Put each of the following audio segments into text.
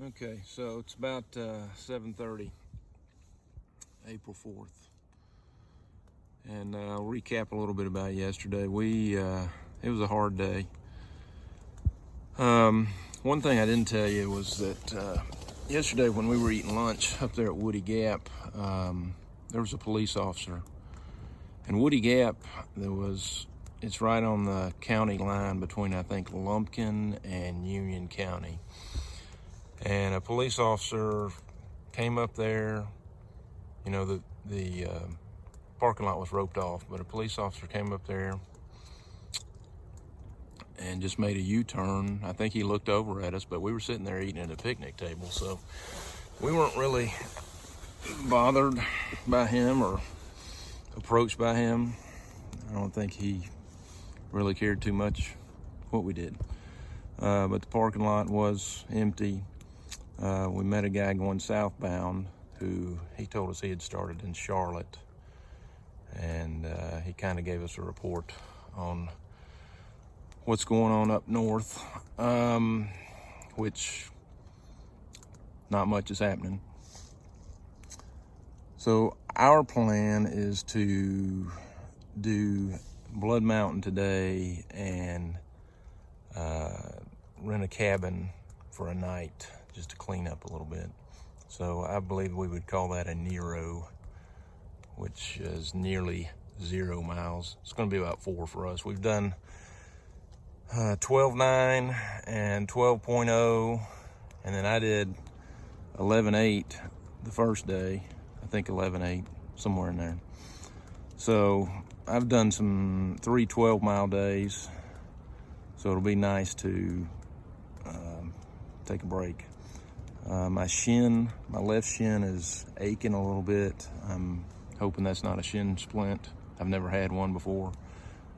Okay, so it's about 7:30, April 4th, and I'll recap a little bit about yesterday. It was a hard day. One thing I didn't tell you was that yesterday when we were eating lunch up there at Woody Gap, there was a police officer. And Woody Gap, it's right on the county line between, I think, Lumpkin and Union County. And a police officer came up there. You know, the parking lot was roped off, but a police officer came up there and just made a U-turn. I think he looked over at us, but we were sitting there eating at a picnic table, so we weren't really bothered by him or approached by him. I don't think he really cared too much what we did. But the parking lot was empty. We met a guy going southbound who he told us he had started in Charlotte, and he kind of gave us a report on what's going on up north, which not much is happening. So our plan is to do Blood Mountain today and rent a cabin for a night just to clean up a little bit. So I believe we would call that a Nero, which is nearly 0 miles. It's going to be about 4 for us. We've done 12.9 and 12.0, and then I did 11.8 the first day. I think 11.8, somewhere in there. So I've done some 3 12-mile days, so it'll be nice to take a break. My left shin is aching a little bit. I'm hoping that's not a shin splint. I've never had one before.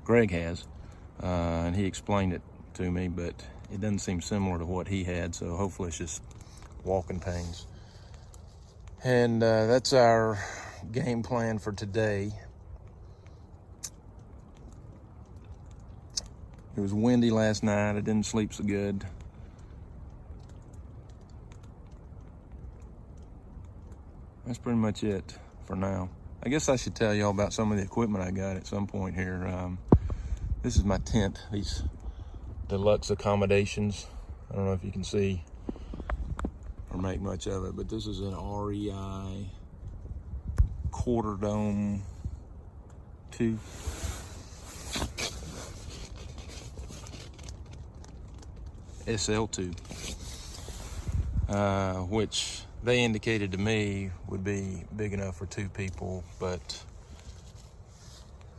Greg has, and he explained it to me, but it doesn't seem similar to what he had, so hopefully it's just walking pains. And that's our game plan for today. It was windy last night. I didn't sleep so good. That's pretty much it for now. I guess I should tell y'all about some of the equipment I got at some point here. This is my tent, these deluxe accommodations. I don't know if you can see or make much of it, but this is an REI quarter dome 2. SL2, which they indicated to me would be big enough for 2 people, but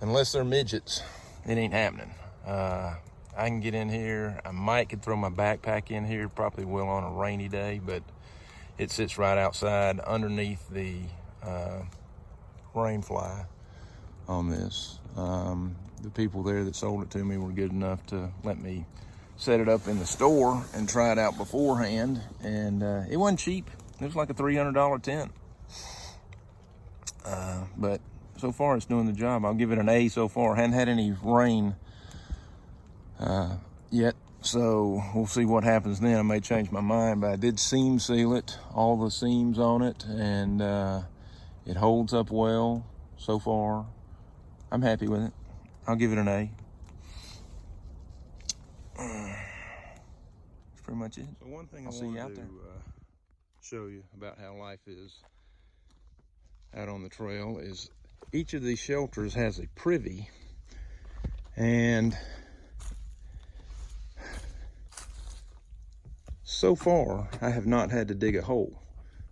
unless they're midgets, it ain't happening. I can get in here. I might could throw my backpack in here, probably will on a rainy day, but it sits right outside underneath the rain fly on this. The people there that sold it to me were good enough to let me set it up in the store and try it out beforehand, and it wasn't cheap. It was like a $300 tent, but so far it's doing the job. I'll give it an A so far. Hadn't had any rain yet, so we'll see what happens then. I may change my mind, but I did seam seal it, all the seams on it, and it holds up well so far. I'm happy with it. I'll give it an A. That's pretty much it. So one thing I'll see you out there. Show you about how life is out on the trail is each of these shelters has a privy, and so far I have not had to dig a hole,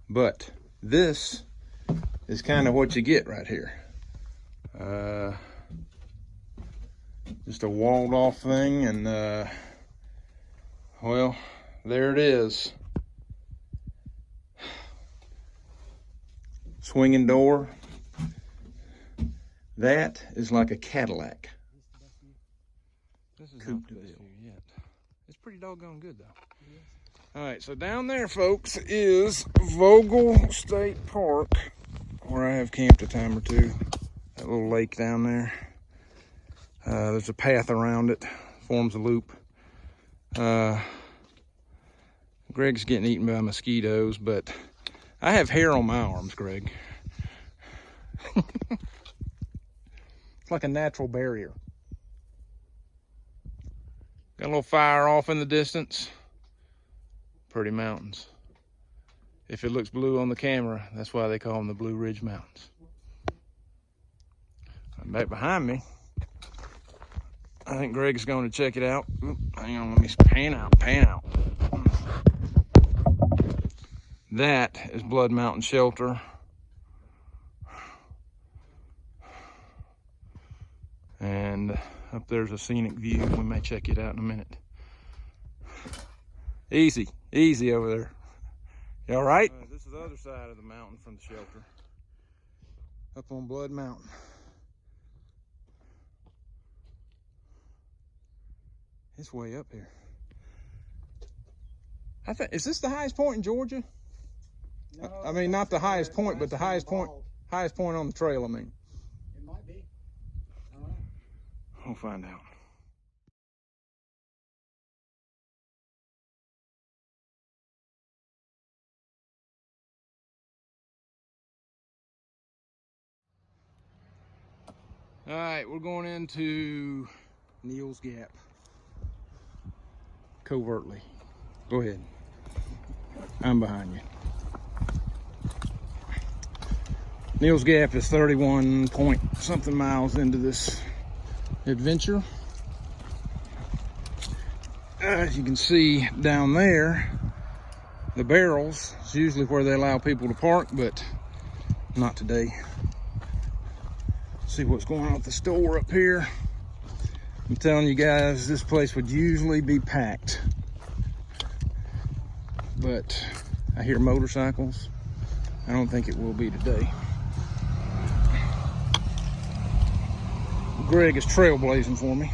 but this is kind of what you get right here. Just a walled off thing, and well, there it is. Swinging door. That is like a Cadillac. This is not the best view yet. It's pretty doggone good though. Yes. All right, so down there, folks, is Vogel State Park, where I have camped a time or two. That little lake down there. There's a path around it, forms a loop. Greg's getting eaten by mosquitoes, but I have hair on my arms, Greg. It's like a natural barrier. Got a little fire off in the distance. Pretty mountains. If it looks blue on the camera, that's why they call them the Blue Ridge Mountains. And back behind me, I think Greg's going to check it out. Oop, hang on, let me pan out. That is Blood Mountain Shelter. And up there's a scenic view. We may check it out in a minute. Easy over there. You all right? This is the other side of the mountain from the shelter. Up on Blood Mountain. It's way up here. Is this the highest point in Georgia? No, I mean, not the highest point, but the highest point on the trail, I mean. It might be. I don't know. We'll find out. All right, we're going into Neels Gap. Covertly. Go ahead. I'm behind you. Neels Gap is 31 point something miles into this adventure. As you can see down there, the barrels is usually where they allow people to park, but not today. See what's going on at the store up here. I'm telling you guys, this place would usually be packed, but I hear motorcycles. I don't think it will be today. Greg is trailblazing for me.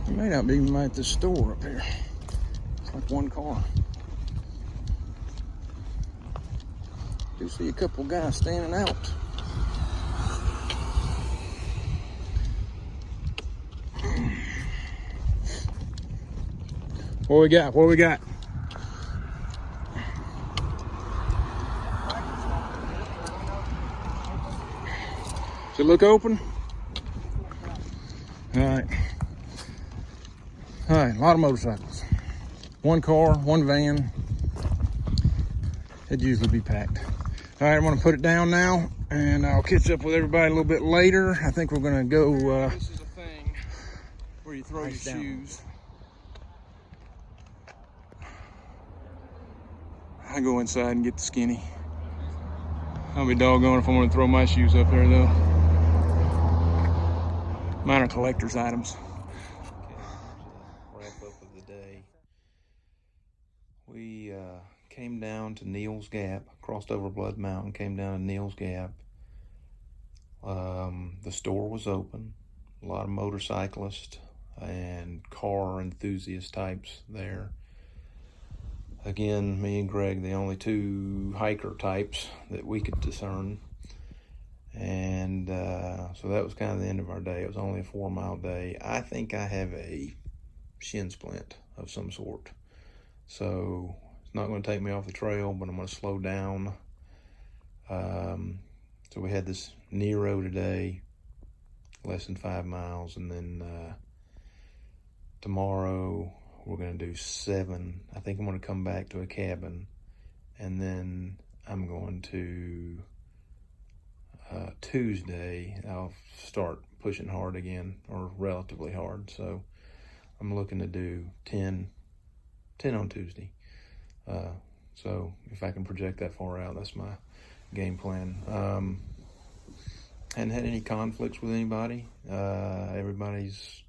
It may not be even at the store up here. It's like one car. Do see a couple guys standing out. What we got? What we got? Does it look open? All right. All right, a lot of motorcycles. One car, one van. It'd usually be packed. All right, I'm gonna put it down now, and I'll catch up with everybody a little bit later. I think we're gonna go. This is a thing where you throw your shoes. I go inside and get the skinny. I'll be doggone if I'm gonna throw my shoes up there though. Mine are collector's items. Wrap up of the day. We came down to Neels Gap, crossed over Blood Mountain, came down to Neels Gap. The store was open. A lot of motorcyclists and car enthusiast types there. Again, me and Greg, the only two hiker types that we could discern. And so that was kind of the end of our day. It was only a 4-mile day. I think I have a shin splint of some sort. So it's not going to take me off the trail, but I'm going to slow down. So we had this Nero today, less than 5 miles. And then tomorrow we're going to do 7. I think I'm going to come back to a cabin. And then I'm going to, Tuesday, I'll start pushing hard again, or relatively hard. So I'm looking to do 10 on Tuesday. So if I can project that far out, that's my game plan. Hadn't had any conflicts with anybody. There's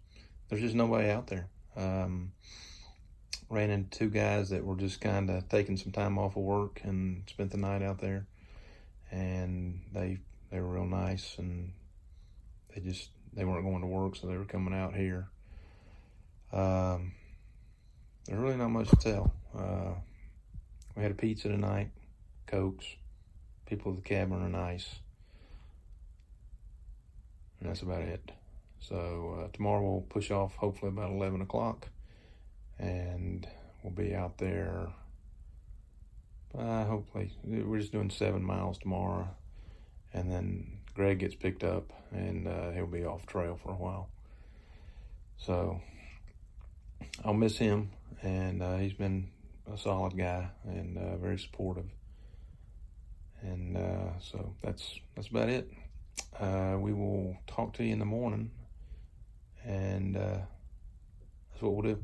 just nobody out there. Ran into 2 guys that were just kind of taking some time off of work and spent the night out there. And they were real nice and they weren't going to work, so they were coming out here. There's really not much to tell. We had a pizza tonight, Cokes. People at the cabin are nice. And that's about it. So tomorrow we'll push off hopefully about 11 o'clock. And we'll be out there, hopefully. We're just doing 7 miles tomorrow. And then Greg gets picked up and he'll be off trail for a while. So I'll miss him, and he's been a solid guy and very supportive. And so that's about it. We will talk to you in the morning, and that's what we'll do.